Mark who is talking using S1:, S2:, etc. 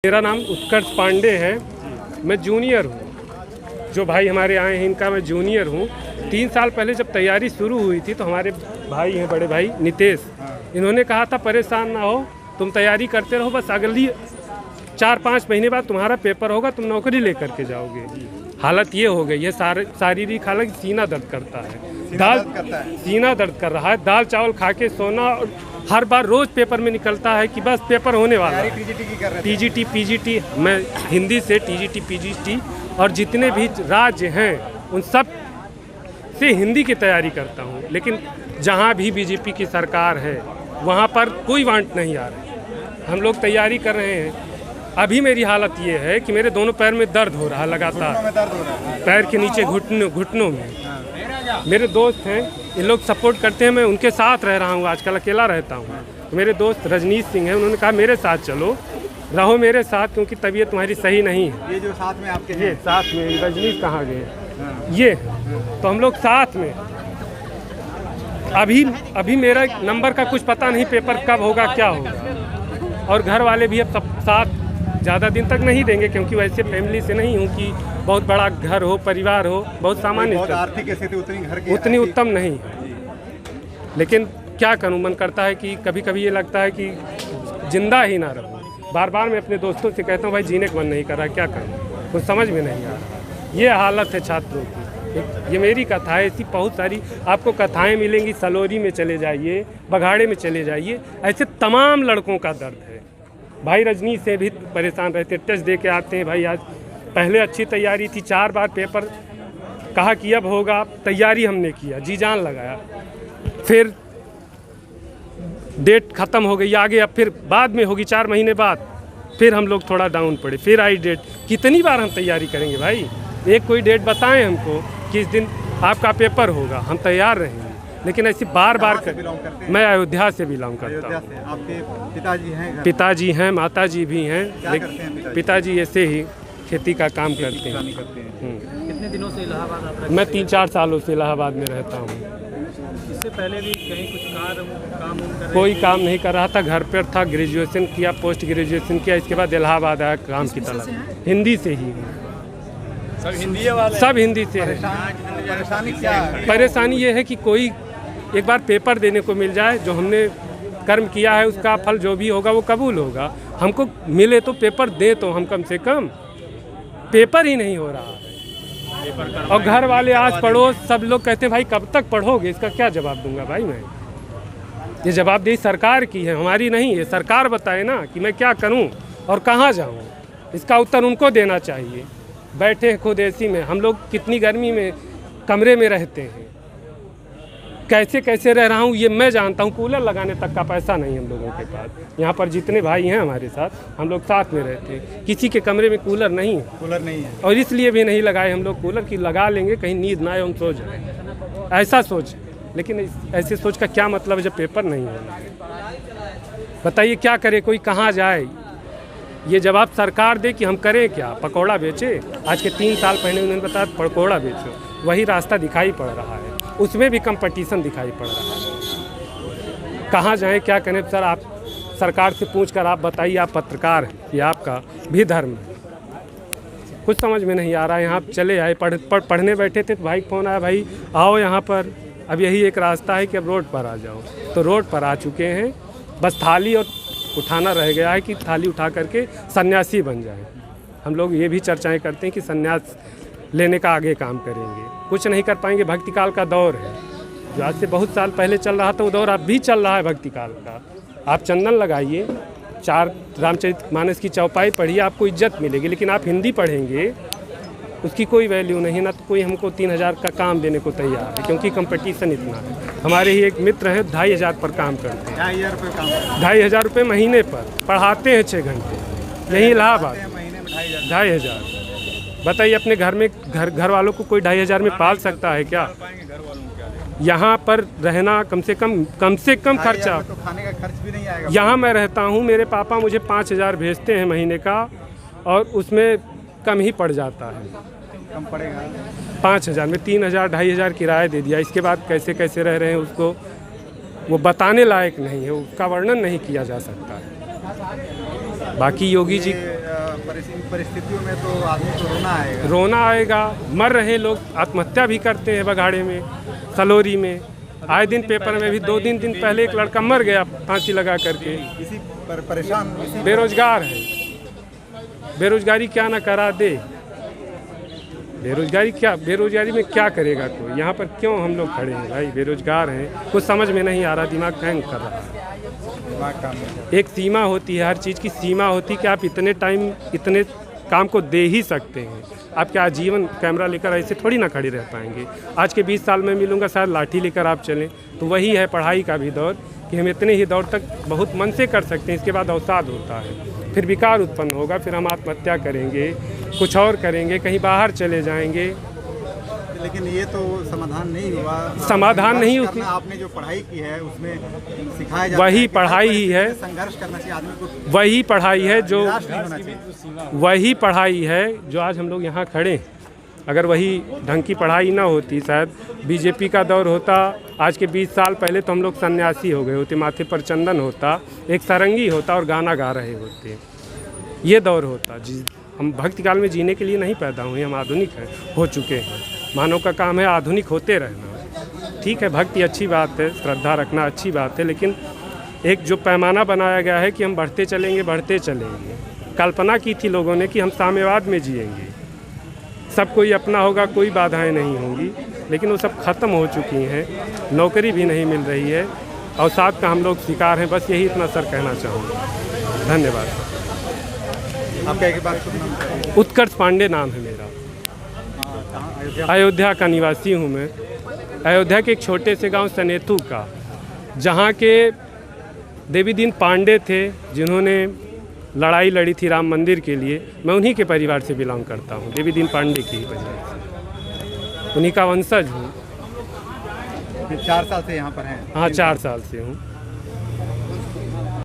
S1: मेरा नाम उत्कर्ष पांडे है। मैं जूनियर हूँ। जो भाई हमारे आए हैं इनका मैं जूनियर हूँ। 3 साल पहले जब तैयारी शुरू हुई थी तो हमारे भाई हैं, बड़े भाई नितेश, इन्होंने कहा था परेशान ना हो, तुम तैयारी करते रहो, बस अगली 4-5 महीने बाद तुम्हारा पेपर होगा, तुम नौकरी लेकर के जाओगे। हालत ये हो गई है, शारीरिक हालत, सीना दर्द करता है, सीना दर्द कर रहा है। दाल चावल खा के सोना, और हर बार रोज़ पेपर में निकलता है कि बस पेपर होने वाला है। टीजीटी पीजीटी, मैं हिंदी से टीजीटी पीजीटी और जितने भी राज्य हैं उन सब से हिंदी की तैयारी करता हूँ। लेकिन जहाँ भी बीजेपी की सरकार है वहाँ पर कोई वांट नहीं आ रहा। हम लोग तैयारी कर रहे हैं। अभी मेरी हालत ये है कि मेरे दोनों पैर में दर्द हो रहा है लगातार, पैर के नीचे घुटनों में। मेरे दोस्त हैं, इन लोग सपोर्ट करते हैं, मैं उनके साथ रह रहा हूँ, आजकल अकेला रहता हूँ। तो मेरे दोस्त रजनीश सिंह हैं, उन्होंने कहा मेरे साथ चलो, रहो मेरे साथ, क्योंकि तबीयत तुम्हारी सही नहीं है।
S2: ये जो साथ में आपके
S1: ये साथ में रजनीश कहाँ गए? ये तो हम लोग साथ में। अभी मेरा नंबर का कुछ पता नहीं, पेपर कब होगा क्या होगा। और घर वाले भी अब सब साथ ज़्यादा दिन तक नहीं देंगे, क्योंकि वैसे फैमिली से नहीं हूँ कि बहुत बड़ा घर हो, परिवार हो, बहुत सामान्य
S2: आर्थिक स्थिति
S1: उतनी उत्तम नहीं है। लेकिन क्या करूँ, मन करता है कि कभी कभी ये लगता है कि जिंदा ही ना रहूँ। बार बार मैं अपने दोस्तों से कहता हूँ भाई जीने का मन नहीं कर रहा, क्या करूँ, कुछ समझ में नहीं आ रहा। ये हालत है छात्रों की। ये मेरी कथा है, ऐसी बहुत सारी आपको कथाएँ मिलेंगी। सलोरी में चले जाइए, बघाड़े में चले जाइए, ऐसे तमाम लड़कों का दर्द है। भाई रजनीश से भी परेशान रहते, टेस्ट दे के आते हैं। भाई आज पहले अच्छी तैयारी थी, 4 बार पेपर कहा कि अब होगा, तैयारी हमने किया, जी जान लगाया, फिर डेट ख़त्म हो गई आगे, अब फिर बाद में होगी 4 महीने बाद, फिर हम लोग थोड़ा डाउन पड़े, फिर आई डेट। कितनी बार हम तैयारी करेंगे भाई? एक कोई डेट बताएं हमको कि इस दिन आपका पेपर होगा, हम तैयार रहेंगे। लेकिन ऐसी बार मैं अयोध्या से बिलोंग करता हूँ।
S2: आपके पिताजी हैं?
S1: पिताजी हैं, माताजी भी हैं। पिताजी ऐसे ही खेती का काम करते हैं।
S3: कितने दिनों से इलाहाबाद आप रहते हैं?
S1: मैं 3-4 सालों से इलाहाबाद में रहता हूँ।
S3: इससे पहले भी कहीं कुछ काम
S1: कोई काम नहीं कर रहा था, घर पर था, ग्रेजुएशन किया, पोस्ट ग्रेजुएशन किया, इसके बाद इलाहाबाद आया काम की तलाश। हिंदी से ही सब हिंदी से है।
S2: परेशानी क्या है?
S1: परेशानी ये है कि कोई एक बार पेपर देने को मिल जाए, जो हमने कर्म किया है उसका फल जो भी होगा वो कबूल होगा। हमको मिले तो पेपर दे, तो हम कम से कम, पेपर ही नहीं हो रहा है। और घर वाले आस पड़ोस सब लोग कहते हैं भाई कब तक पढ़ोगे, इसका क्या जवाब दूंगा भाई मैं? ये जवाबदेही सरकार की है, हमारी नहीं है। सरकार बताए ना कि मैं क्या करूं और कहां जाऊं, इसका उत्तर उनको देना चाहिए। बैठे हैं खुद एसी में, हम लोग कितनी गर्मी में कमरे में रहते हैं, कैसे कैसे रह रहा हूँ ये मैं जानता हूँ। कूलर लगाने तक का पैसा नहीं हम लोगों के पास। यहाँ पर जितने भाई हैं हमारे साथ, हम लोग साथ में रहते हैं, किसी के कमरे में कूलर नहीं है। और इसलिए भी नहीं लगाए हम लोग कूलर, कि लगा लेंगे कहीं नींद ना आए, हम सो जाए, ऐसा सोच। लेकिन ऐसे सोच का क्या मतलब है जब पेपर नहीं है? बताइए क्या करे, कोई कहाँ जाए? ये जवाब सरकार दे कि हम करें क्या? पकौड़ा बेचे? आज के 3 साल पहले उन्होंने बताया पकौड़ा बेचो, वही रास्ता दिखाई पड़ रहा है, उसमें भी कंपटीशन दिखाई पड़ रहा है। कहाँ जाएं, क्या करें? सर आप सरकार से पूछ कर आप बताइए, आप पत्रकार हैं, ये आपका भी धर्म है। कुछ समझ में नहीं आ रहा है। यहाँ चले आए, पढ़ने बैठे थे तो भाई फ़ोन आया, भाई आओ यहाँ पर, अब यही एक रास्ता है कि अब रोड पर आ जाओ। तो रोड पर आ चुके हैं, बस थाली और उठाना रह गया है कि थाली उठा करके सन्यासी बन जाए। हम लोग ये भी चर्चाएं करते हैं कि सन्यास लेने का आगे काम करेंगे, कुछ नहीं कर पाएंगे। भक्ति काल का दौर है, जो आज से बहुत साल पहले चल रहा था, वो दौर अब भी चल रहा है भक्ति काल का। आप चंदन लगाइए, 4 रामचरितमानस की चौपाई पढ़िए, आपको इज्जत मिलेगी। लेकिन आप हिंदी पढ़ेंगे, उसकी कोकोई वैल्यू नहीं, ना तो कोई हमको 3000 का काम देने को तैयार है, क्योंकि कंपटीशन इतना है। हमारे ही एक मित्र हैं, 2500 पर काम करते हैं। 2500 रुपये महीने पर, पढ़ाते हैं 6 घंटे, यही इलाहाबाद। 2500 बताइए, अपने घर में घर वालों को कोई 2500 में पाल सकता है क्या? यहाँ पर रहना कम से कम खर्चा,
S2: तो खाने का खर्च भी नहीं आएगा।
S1: यहाँ मैं रहता हूँ, मेरे पापा मुझे 5000 भेजते हैं महीने का, और उसमें कम ही पड़ जाता है।
S2: कम पड़ेगा
S1: 5000 में 3000 2500 किराया दे दिया। इसके बाद कैसे कैसे रह रहे हैं उसको वो बताने लायक नहीं है, उसका वर्णन नहीं किया जा सकता है। बाकी योगी जी
S2: इन परिस्थितियों में तो आदमी को रोना आएगा।
S1: रोना आएगा। मर रहे लोग आत्महत्या भी करते हैं बघाड़े में, सलोरी में। आए दिन पेपर में भी 2 दिन पहले एक लड़का मर गया फांसी लगा करके।
S2: इसी पर परेशान
S1: बेरोजगार है, बेरोजगारी क्या ना करा दे। बेरोजगारी में क्या करेगा कोई? यहाँ पर क्यों हम लोग खड़े हैं भाई? बेरोजगार हैं, कुछ समझ में नहीं आ रहा, दिमाग हैंग कर रहा है। एक सीमा होती है, हर चीज़ की सीमा होती है कि आप इतने टाइम इतने काम को दे ही सकते हैं। आप क्या आजीवन कैमरा लेकर ऐसे थोड़ी ना खड़े रह पाएंगे। आज के 20 साल में मिलूँगा, शायद लाठी लेकर आप चलें। तो वही है पढ़ाई का भी दौर कि हम इतने ही दौर तक बहुत मन से कर सकते हैं, इसके बाद अवसाद होता है, फिर विकार उत्पन्न होगा, फिर हम आत्महत्या करेंगे, कुछ और करेंगे, कहीं बाहर चले जाएंगे।
S2: लेकिन ये तो समाधान नहीं हुआ।
S1: समाधान नहीं होती।
S2: आपने जो पढ़ाई की है उसमें सिखाया जाता
S1: वही
S2: है कि
S1: पढ़ाई ही है,
S2: संघर्ष करना चाहिए आदमी को।
S1: वही पढ़ाई है जो
S2: निराश नहीं होना चाहिए।
S1: वही पढ़ाई है जो आज हम लोग यहाँ खड़े हैं। अगर वही ढंग की पढ़ाई ना होती, शायद बीजेपी का दौर होता, आज के 20 साल पहले तो हम लोग सन्यासी हो गए होते, माथे पर चंदन होता, एक सारंगी होता और गाना गा रहे होते। ये दौर होता। हम भक्ति काल में जीने के लिए नहीं पैदा हुए, हम आधुनिक हैं, हो चुके हैं। मानव का काम है आधुनिक होते रहना। ठीक है, भक्ति अच्छी बात है, श्रद्धा रखना अच्छी बात है, लेकिन एक जो पैमाना बनाया गया है कि हम बढ़ते चलेंगे। कल्पना की थी लोगों ने कि हम साम्यवाद में जिएंगे, सब कोई अपना होगा, कोई बाधाएं नहीं होंगी, लेकिन वो सब ख़त्म हो चुकी हैं। नौकरी भी नहीं मिल रही है, अवसाद का हम लोग शिकार हैं। बस यही इतना सर कहना चाहूँगा। धन्यवाद।
S2: आपका एक बात सुनना।
S1: उत्कर्ष पांडे नाम है मेरा। अयोध्या का निवासी हूँ मैं। अयोध्या के एक छोटे से गांव सनेतू का, जहाँ के देवी दीन पांडे थे जिन्होंने लड़ाई लड़ी थी राम मंदिर के लिए। मैं उन्हीं के परिवार से बिलोंग करता हूँ, देवी दीन पांडे के ही परिवार से, उन्हीं का वंशज हूँ।
S2: 4 साल से यहाँ पर हैं?
S1: हाँ, 4 साल से हूँ।